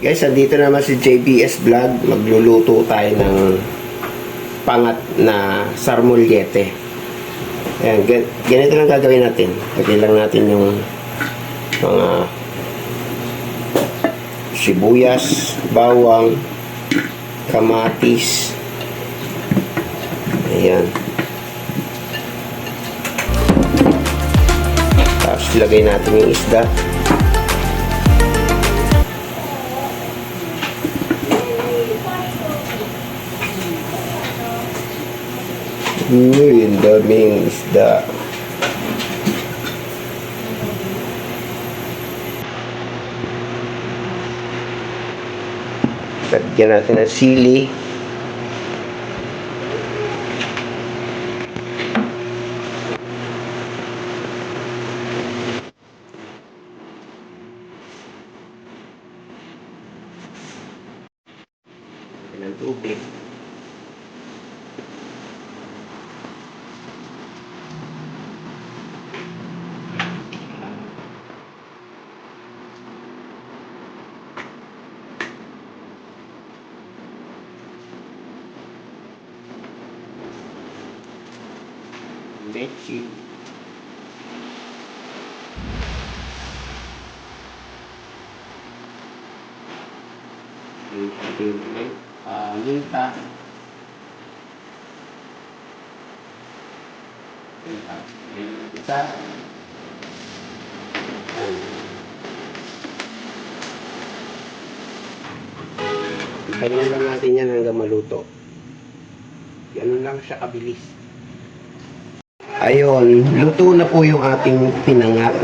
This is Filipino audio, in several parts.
Guys, andito naman si JBS Vlog. Magluluto tayo ng pangat na sarmolyete. Ayan, ganito lang gagawin natin. Lagyan lang natin yung mga sibuyas, bawang, kamatis. Ayan. Tapos ilagay natin yung isda. Uy, ang daming isda. Lagyan natin ng sili. Ng tubig. Leche. Minta. Minta. Kaya lang natin yan hanggang maluto. Ganun lang siya kabilis. Ayun, luto na po yung ating pinangat.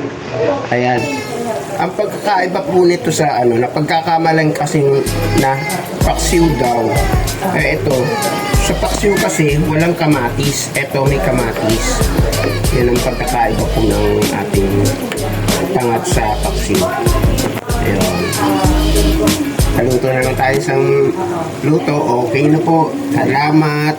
Ayan. Ang pagkakaiba po nito sa napagkakamalan kasing na paksiw daw. Ito, sa paksiw kasi walang kamatis. Ito may kamatis. Yan ang pagkakaiba po ng ating pangat sa paksiw. Ayun. Naluto na lang tayo sa luto. Okay na po. Salamat.